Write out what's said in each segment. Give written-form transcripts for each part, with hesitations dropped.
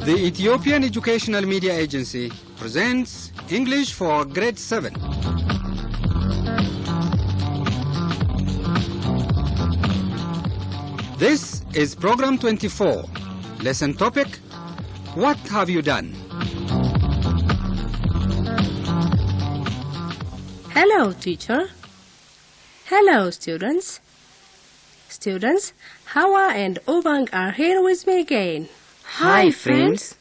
The Ethiopian Educational Media Agency presents English for Grade 7. This is Program 24. Lesson topic, What have you done? Hello, teacher. Hello, students. Students, Hawa and Obang are here with me again. Hi, friends.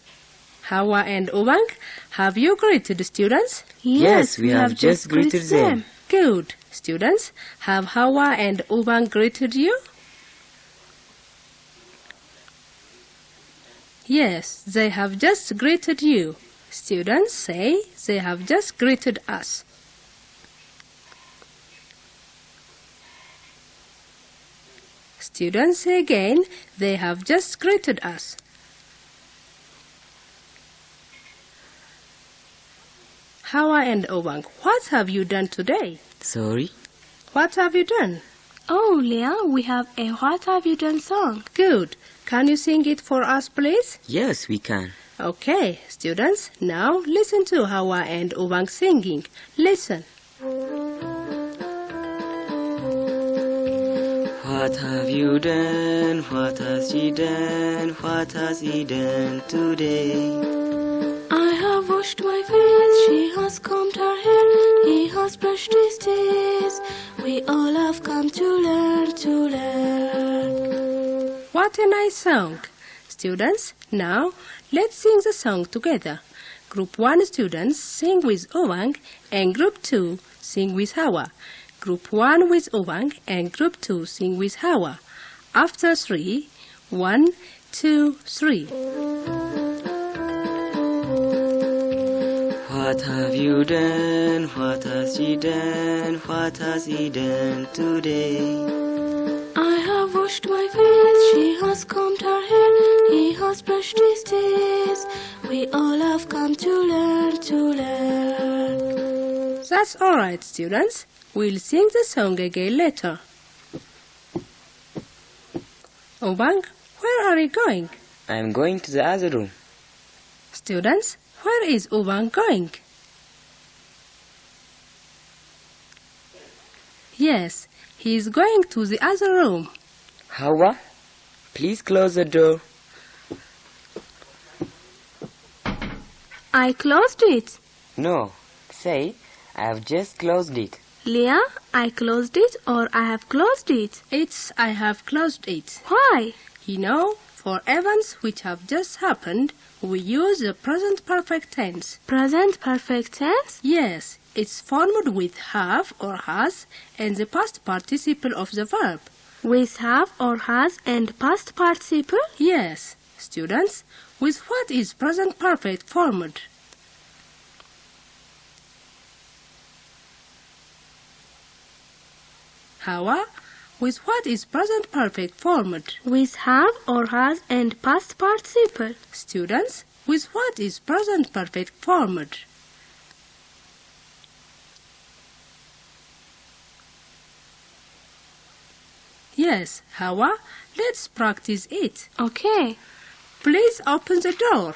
Hawa and Obang, have you greeted the students? Yes, we have just greeted them. Good. Students, have Hawa and Obang greeted you? Yes, they have just greeted you. Students, say, they have just greeted us. Students, say again, they have just greeted us. Hawa and Obang, what have you done today? Sorry? What have you done? Oh, Leah, we have a What Have You Done song. Good. Can you sing it for us, please? Yes, we can. Okay, students, now listen to Hawa and Obang singing. Listen. What have you done? What has she done? What has he done today? I have washed my face, she has combed her hair, he has brushed his teeth. We all have come to learn, to learn. What a nice song. Students, now let's sing the song together. Group 1 students sing with Obang and Group 2 sing with Hawa. Group 1 with Obang and Group 2 sing with Hawa. After 3, 1, 2, 3. What have you done? What has she done? What has he done today? I have washed my face, she has combed her hair, he has brushed his teeth. We all have come to learn, to learn. That's all right, students. We'll sing the song again later. Obang, where are you going? I'm going to the other room. Students, where is Obang going? Yes, he is going to the other room. Hawa, please close the door. I closed it. No, say, I have just closed it. Leah, I closed it or I have closed it? It's I have closed it. Why? You know, for events which have just happened, we use the present perfect tense. Present perfect tense? Yes, it's formed with have or has and the past participle of the verb. With have or has and past participle? Yes, students, with what is present perfect formed? Hawa, with what is present perfect formed? With have or has and past participle. Students, with what is present perfect formed? Yes, Hawa, let's practice it. Okay. Please open the door.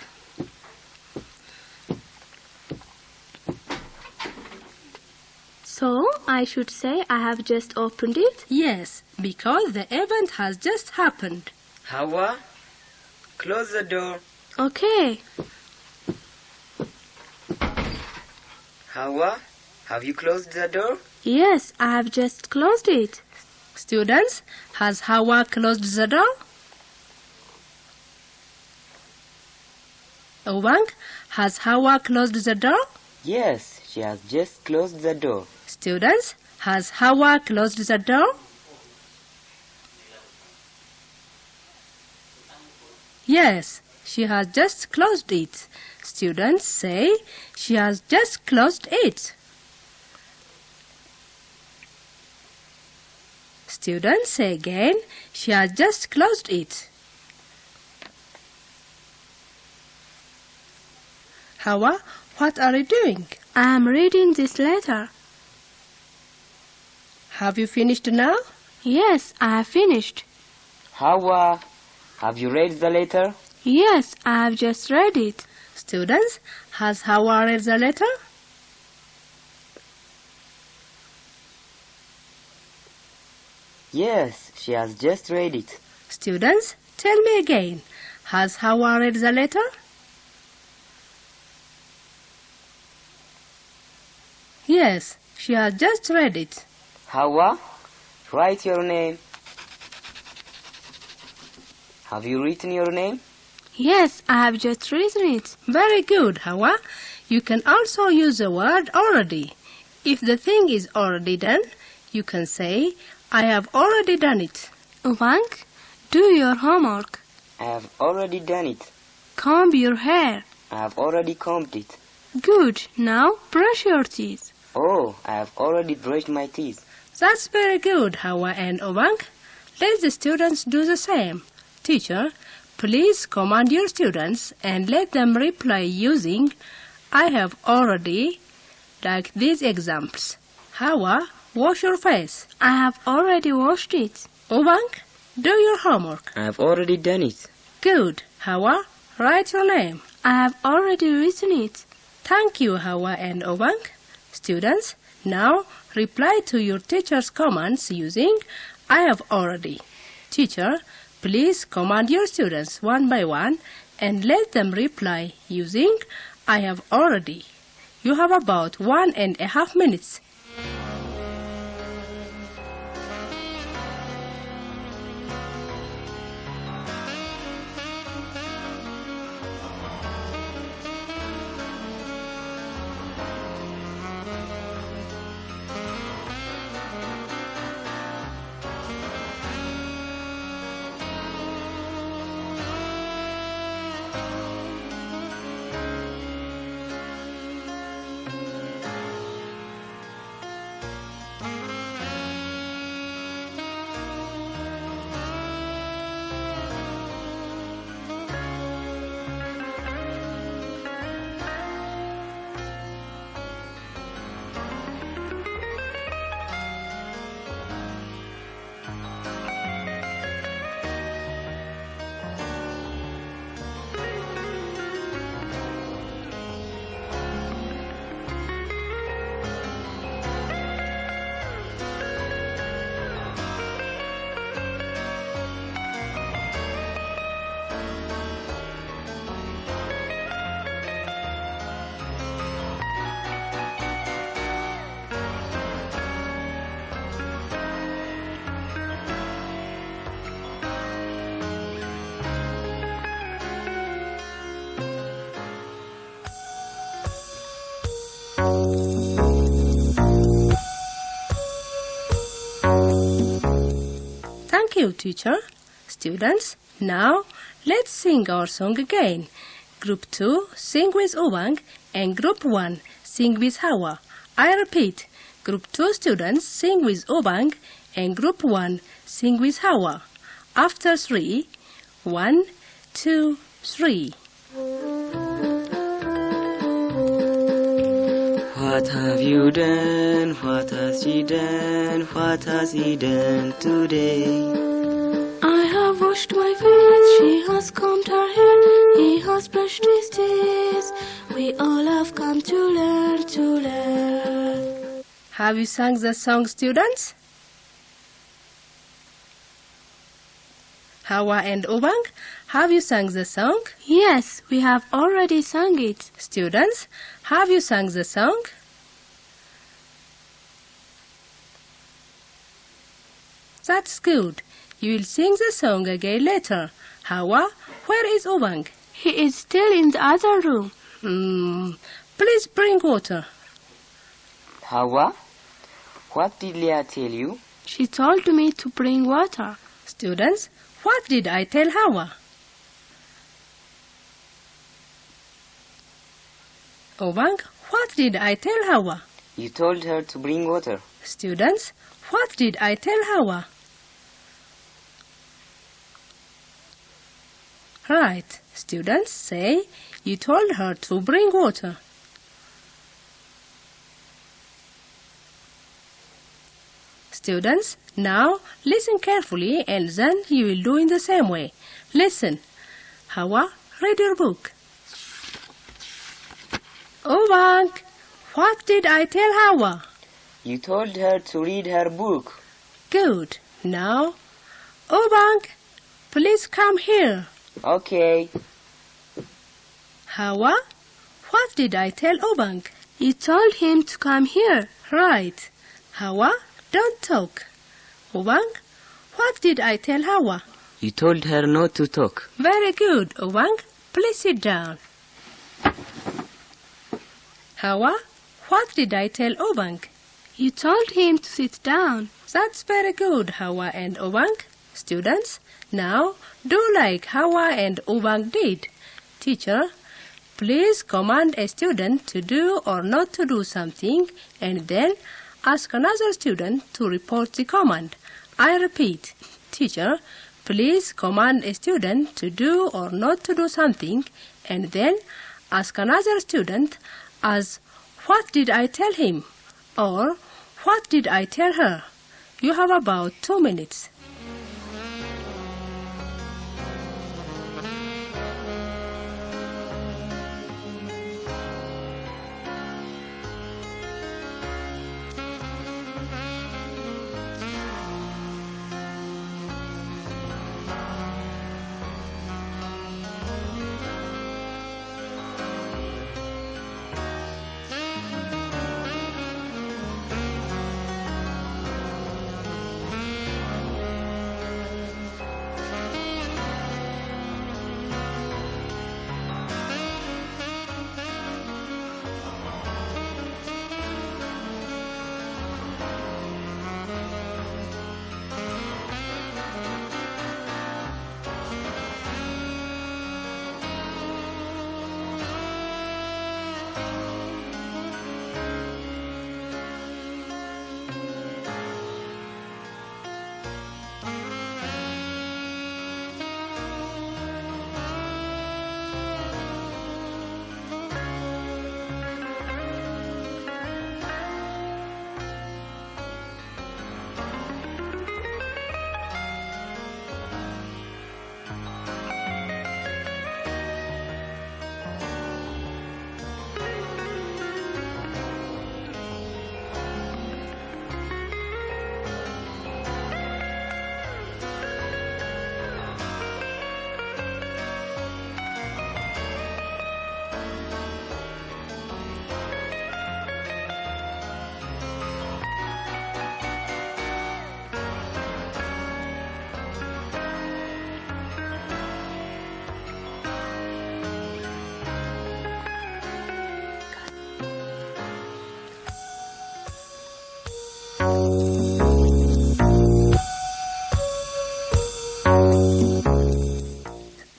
So, I should say I have just opened it? Yes, because the event has just happened. Hawa, close the door. Okay. Hawa, have you closed the door? Yes, I have just closed it. Students, has Hawa closed the door? Obang, has Hawa closed the door? Yes, she has just closed the door. Students, has Hawa closed the door? Yes, she has just closed it. Students, say, she has just closed it. Students, say again, she has just closed it. Hawa, what are you doing? I am reading this letter. Have you finished now? Yes, I have finished. Hawa, have you read the letter? Yes, I have just read it. Students, has Hawa read the letter? Yes, she has just read it. Students, tell me again. Has Hawa read the letter? Yes, she has just read it. Hawa, write your name. Have you written your name? Yes, I have just written it. Very good, Hawa. You can also use the word already. If the thing is already done, you can say, I have already done it. Ubang, do your homework. I have already done it. Comb your hair. I have already combed it. Good. Now brush your teeth. Oh, I have already brushed my teeth. That's very good, Hawa and Ubang. Let the students do the same. Teacher, please command your students and let them reply using I have already, like these examples. Hawa, wash your face. I have already washed it. Ubang, do your homework. I have already done it. Good. Hawa, write your name. I have already written it. Thank you, Hawa and Ubang. Students, now reply to your teacher's commands using I have already. Teacher, please command your students one by one and let them reply using I have already. You have about 1.5 minutes. Thank you, teacher. Students, now let's sing our song again. Group 2, sing with Ubang, and Group 1, sing with Hawa. I repeat, Group 2 students sing with Ubang, and Group 1, sing with Hawa. After 3, 1, 2, 3. What have you done? What has she done? What has he done today? I have washed my face, she has combed her hair, he has brushed his teeth. We all have come to learn, to learn. Have you sung the song, students? Hawa and Ubang, have you sung the song? Yes, we have already sung it. Students, have you sung the song? That's good. You will sing the song again later. Hawa, where is Ubang? He is still in the other room. Please bring water. Hawa, what did Leah tell you? She told me to bring water. Students, what did I tell Hawa? Ubang, what did I tell Hawa? You told her to bring water. Students, what did I tell Hawa? Right. Students, say, you told her to bring water. Students, now listen carefully and then you will do in the same way. Listen. Hawa, read your book. Obang, what did I tell Hawa? You told her to read her book. Good. Now, Obang, please come here. Okay. Hawa, what did I tell Obang? You told him to come here. Right. Hawa, don't talk. Obang, what did I tell Hawa? You told her not to talk. Very good, Obang. Please sit down. Hawa, what did I tell Obang? You told him to sit down. That's very good, Hawa and Obang. Students, now do like Hawa and Obang did. Teacher, please command a student to do or not to do something and then ask another student to report the command. I repeat, teacher, please command a student to do or not to do something and then ask another student as, what did I tell him? Or, what did I tell her? You have about 2 minutes.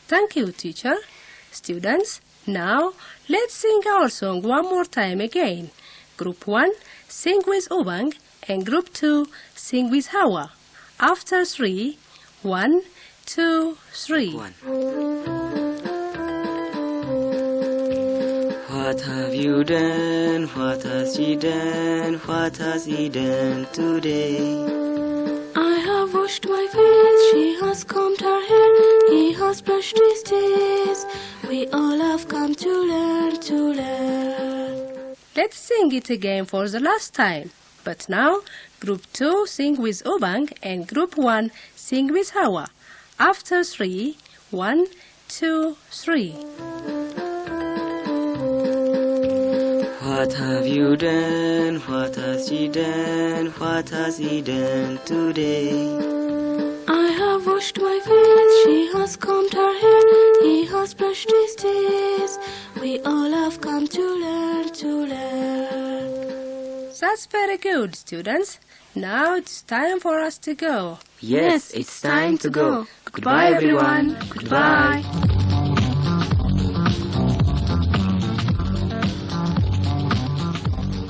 Thank you, teacher. Students, now let's sing our song one more time again. Group 1, sing with Obang, and Group 2, sing with Hawa. After 3, 1, 2, 3. 1. What have you done? What has she done? What has he done today? I have washed my face, she has combed her hair, he has brushed his teeth. We all have come to learn. Let's sing it again for the last time. But now, Group 2 sing with Obang and Group 1 sing with Hawa. After 3, 1, 2, 3. What have you done? What has she done? What has he done today? I have washed my face, she has combed her hair, he has brushed his teeth. We all have come to learn. That's very good, students. Now it's time for us to go. Yes, it's time to go. Goodbye, everyone. Goodbye.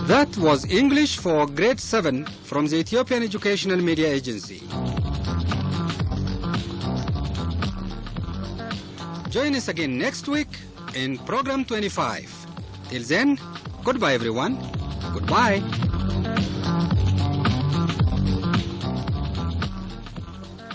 That was English for Grade 7 from the Ethiopian Educational Media Agency. Join us again next week in Program 25. Till then, goodbye everyone. Goodbye.